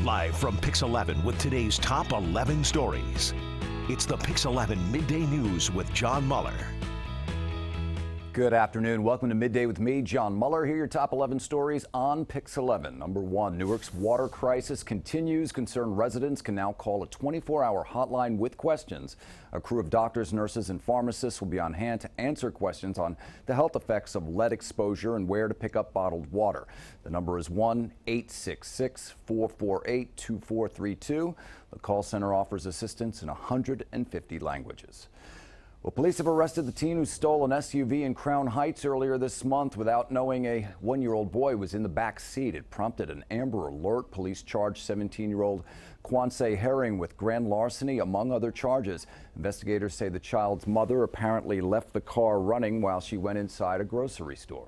Live from Pix 11 with today's top 11 stories. It's the Pix 11 Midday News with John Muller. Good afternoon. Welcome to Midday with me, John Muller. Here are your top 11 stories on Pix 11. Number 1, Newark's water crisis continues. Concerned residents can now call a 24-hour hotline with questions. A crew of doctors, nurses, and pharmacists will be on hand to answer questions on the health effects of lead exposure and where to pick up bottled water. The number is 1-866-448-2432. The call center offers assistance in 150 languages. Well, police have arrested the teen who stole an SUV in Crown Heights earlier this month without knowing a one-year-old boy was in the back seat. It prompted an Amber Alert. Police charged 17-year-old Quanse Herring with grand larceny, among other charges. Investigators say the child's mother apparently left the car running while she went inside a grocery store.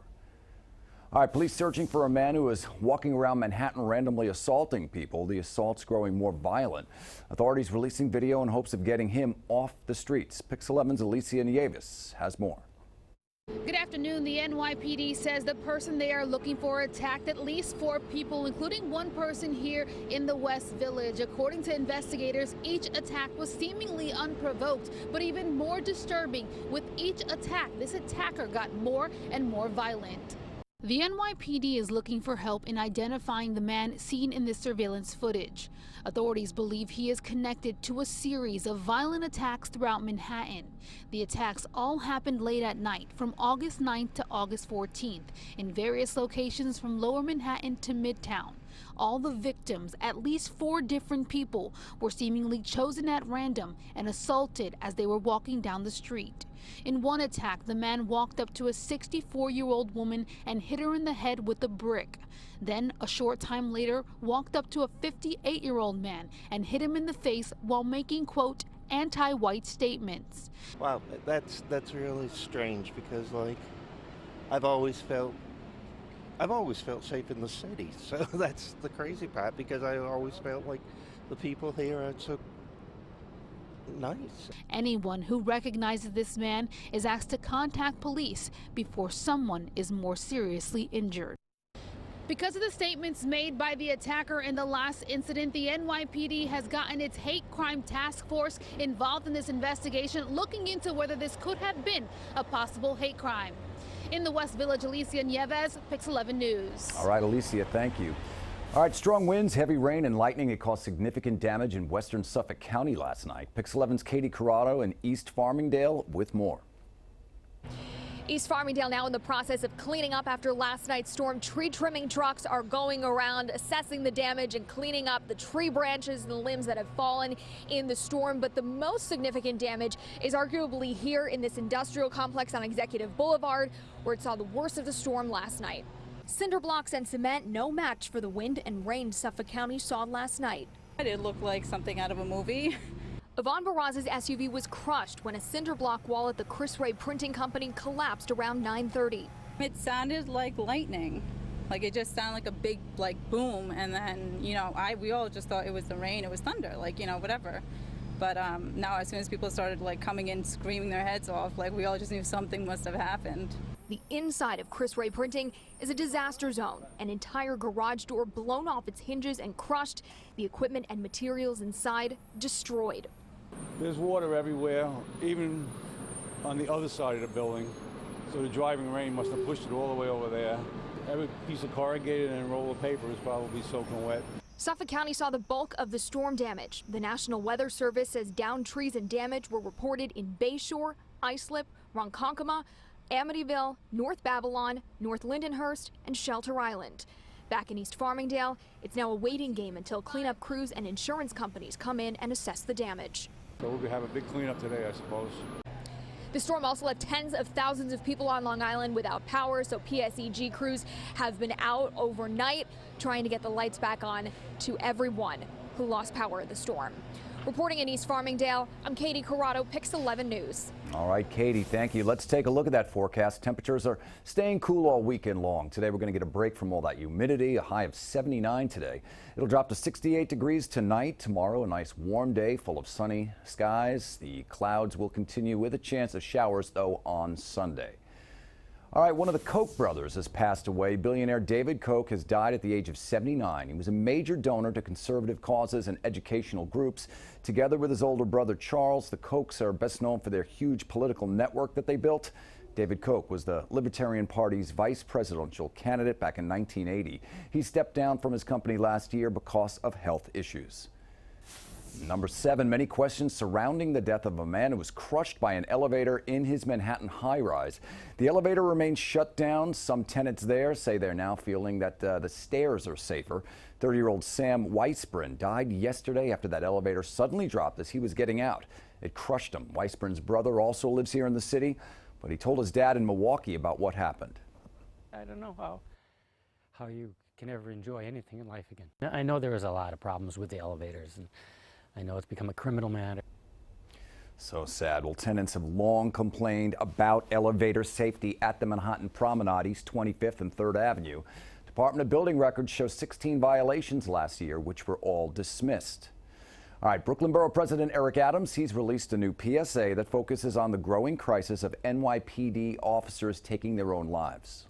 All right, police searching for a man who was walking around Manhattan randomly assaulting people. The assault's growing more violent. Authorities releasing video in hopes of getting him off the streets. Pix 11's Alicia Nieves has more. Good afternoon. The NYPD says the person they are looking for attacked at least 4 people, including one person here in the West Village. According to investigators, each attack was seemingly unprovoked, but even more disturbing. With each attack, this attacker got more and more violent. The NYPD is looking for help in identifying the man seen in this surveillance footage. Authorities believe he is connected to a series of violent attacks throughout Manhattan. The attacks all happened late at night from August 9th to August 14th in various locations from Lower Manhattan to Midtown. All the victims, at least 4 different people, were seemingly chosen at random and assaulted as they were walking down the street. In one attack, the man walked up to a 64-year-old woman and hit her in the head with a brick. Then, a short time later, walked up to a 58-year-old man and hit him in the face while making, quote, anti-white statements. Wow, that's really strange because, like, I've always felt safe in the city. So that's the crazy part, because I always felt like the people here are so nice. Anyone who recognizes this man is asked to contact police before someone is more seriously injured. Because of the statements made by the attacker in the last incident, the NYPD has gotten its hate crime task force involved in this investigation, looking into whether this could have been a possible hate crime. In the West Village, Alicia Nieves, Pix 11 News. All right, Alicia, thank you. All right, strong winds, heavy rain, and lightning. It caused significant damage in western Suffolk County last night. Pix 11's Katie Corrado in East Farmingdale with more. East Farmingdale now in the process of cleaning up after last night's storm. Tree trimming trucks are going around assessing the damage and cleaning up the tree branches and the limbs that have fallen in the storm. But the most significant damage is arguably here in this industrial complex on Executive Boulevard, where it saw the worst of the storm last night. Cinder blocks and cement, no match for the wind and rain Suffolk County saw last night. It looked like something out of a movie. Yvonne Barraz's SUV was crushed when a cinder block wall at the Chris Ray Printing Company collapsed around 9:30. It sounded like lightning. Like, it just sounded like a big, like, boom. And then, you know, we all just thought it was the rain, it was thunder, like, you know, whatever. But now as soon as people started, like, coming in screaming their heads off, like, we all just knew something must have happened. The inside of Chris Ray Printing is a disaster zone. An entire garage door blown off its hinges and crushed. The equipment and materials inside destroyed. There's water everywhere, even on the other side of the building. So the driving rain must have pushed it all the way over there. Every piece of corrugated and roll of paper is probably soaking wet. Suffolk County saw the bulk of the storm damage. The National Weather Service says downed trees and damage were reported in Bayshore, Islip, Ronkonkoma, Amityville, North Babylon, North Lindenhurst, and Shelter Island. Back in East Farmingdale, it's now a waiting game until cleanup crews and insurance companies come in and assess the damage. So we're going to have a big cleanup today, I suppose. The storm also left tens of thousands of people on Long Island without power, so PSEG crews have been out overnight trying to get the lights back on to everyone who lost power in the storm. Reporting in East Farmingdale, I'm Katie Corrado, Pix 11 News. All right, Katie, thank you. Let's take a look at that forecast. Temperatures are staying cool all weekend long. Today, we're going to get a break from all that humidity, a high of 79 today. It'll drop to 68 degrees tonight. Tomorrow, a nice warm day full of sunny skies. The clouds will continue with a chance of showers, though, on Sunday. All right, one of the Koch brothers has passed away. Billionaire David Koch has died at the age of 79. He was a major donor to conservative causes and educational groups. Together with his older brother Charles, the Kochs are best known for their huge political network that they built. David Koch was the Libertarian Party's vice presidential candidate back in 1980. He stepped down from his company last year because of health issues. Number 7, many questions surrounding the death of a man who was crushed by an elevator in his Manhattan high-rise. The elevator remains shut down. Some tenants there say they're now feeling that the stairs are safer. 30-year-old Sam Weisbrunn died yesterday after that elevator suddenly dropped as he was getting out. It crushed him. Weisbrunn's brother also lives here in the city, but he told his dad in Milwaukee about what happened. I don't know how you can ever enjoy anything in life again. I know there was a lot of problems with the elevators, and I know it's become a criminal matter. So sad. Well, tenants have long complained about elevator safety at the Manhattan Promenade, East 25th and 3rd Avenue. Department of Building Records show 16 violations last year, which were all dismissed. All right, Brooklyn Borough President Eric Adams, he's released a new PSA that focuses on the growing crisis of NYPD officers taking their own lives.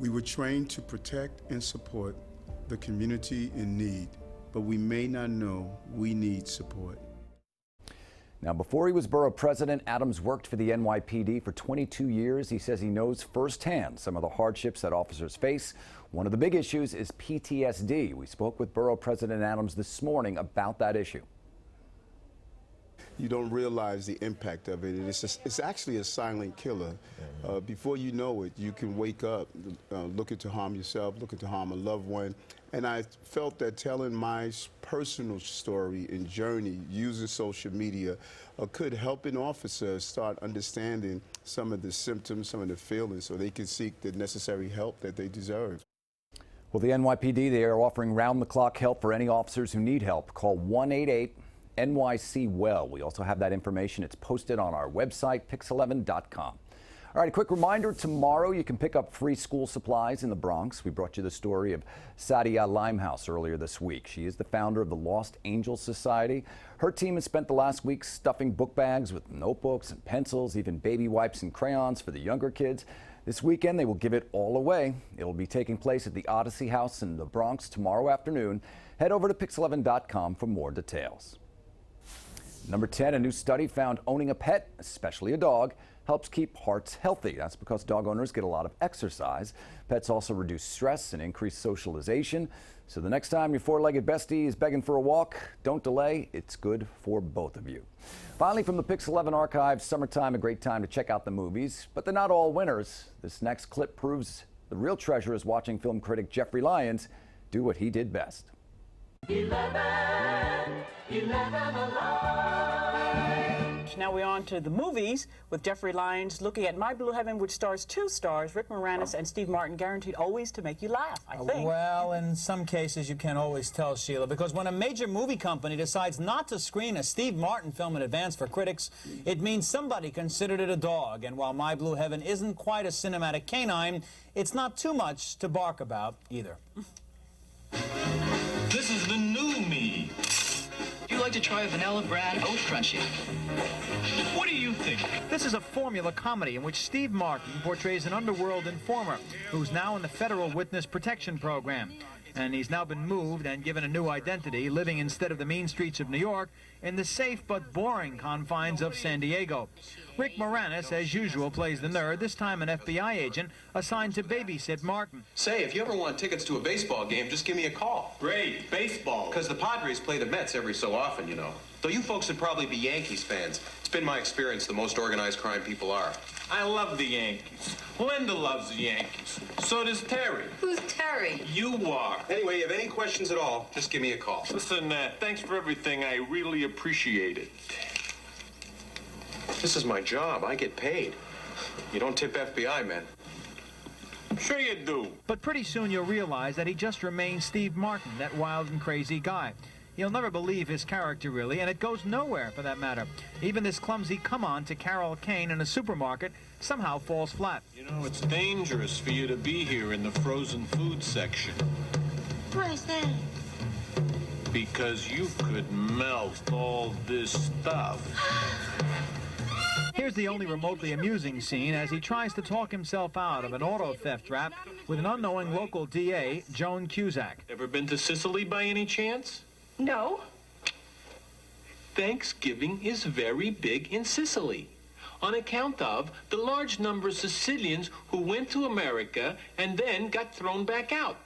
We were trained to protect and support the community in need, but we may not know we need support. Now, before he was borough president, Adams worked for the NYPD for 22 years. He says he knows firsthand some of the hardships that officers face. One of the big issues is PTSD. We spoke with Borough President Adams this morning about that issue. You don't realize the impact of it. It's actually a silent killer. Before you know it, you can wake up looking to harm yourself, looking to harm a loved one. And I felt that telling my personal story and journey using social media could help an officer start understanding some of the symptoms, some of the feelings, so they can seek the necessary help that they deserve. Well, the NYPD, they are offering round-the-clock help for any officers who need help. Call 1-88-NYC-WELL. We also have that information. It's posted on our website, pix11.com. All right, a quick reminder, tomorrow you can pick up free school supplies in the Bronx. We brought you the story of Sadia Limehouse earlier this week. She is the founder of the Lost Angels Society. Her team has spent the last week stuffing book bags with notebooks and pencils, even baby wipes and crayons for the younger kids. This weekend, they will give it all away. It will be taking place at the Odyssey House in the Bronx tomorrow afternoon. Head over to pix11.com for more details. Number 10, a new study found owning a pet, especially a dog, helps keep hearts healthy. That's because dog owners get a lot of exercise. Pets also reduce stress and increase socialization. So the next time your four-legged bestie is begging for a walk, don't delay. It's good for both of you. Finally, from the Pix11 archives, summertime, a great time to check out the movies, but they're not all winners. This next clip proves the real treasure is watching film critic Jeffrey Lyons do what he did best. 11 alive. Now we're on to the movies with Jeffrey Lyons looking at My Blue Heaven, which stars 2 stars, Rick Moranis and Steve Martin, guaranteed always to make you laugh, I think. Well, in some cases you can't always tell, Sheila, because when a major movie company decides not to screen a Steve Martin film in advance for critics, it means somebody considered it a dog. And while My Blue Heaven isn't quite a cinematic canine, it's not too much to bark about either. This is the new me. If you like to try a vanilla bran oat crunchy. What do you think? This is a formula comedy in which Steve Martin portrays an underworld informer who's now in the Federal Witness Protection Program. And he's now been moved and given a new identity, living instead of the mean streets of New York in the safe but boring confines of San Diego. Rick Moranis, as usual, plays the nerd, this time an FBI agent assigned to babysit Martin. Say, if you ever want tickets to a baseball game, just give me a call. Great, baseball. Because the Padres play the Mets every so often, you know. Though you folks would probably be Yankees fans. It's been my experience the most organized crime people are. I love the Yankees. Linda loves the Yankees. So does Terry. Who's Terry? You are. Anyway, if you have any questions at all, just give me a call. Listen, thanks for everything. I really appreciate it. This is my job. I get paid. You don't tip FBI men. Sure you do. But pretty soon you'll realize that he just remains Steve Martin, that wild and crazy guy. You'll never believe his character, really, and it goes nowhere, for that matter. Even this clumsy come-on to Carol Kane in a supermarket somehow falls flat. You know, it's dangerous for you to be here in the frozen food section. Why is that? Because you could melt all this stuff. Here's Here's the only remotely amusing scene as he tries to talk himself out of an auto theft rap with an unknowing local DA, Joan Cusack. Ever been to Sicily by any chance? No. Thanksgiving is very big in Sicily on account of the large number of Sicilians who went to America and then got thrown back out.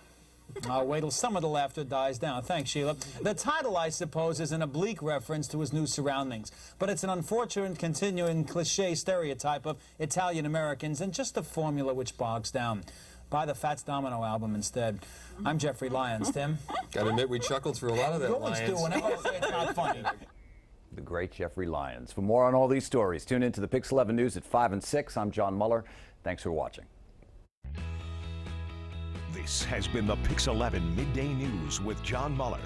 I'll wait till some of the laughter dies down. Thanks, Sheila. The title, I suppose, is an oblique reference to his new surroundings, but it's an unfortunate continuing cliche stereotype of Italian Americans and just a formula which bogs down. Buy the Fats Domino album instead. I'm Jeffrey Lyons. Tim? Gotta admit, we chuckled through a lot of that, You always Lyons. do whenever I say it's not funny. The great Jeffrey Lyons. For more on all these stories, tune in to the Pix 11 News at 5 and 6. I'm John Muller. Thanks for watching. This has been the Pix 11 Midday News with John Muller.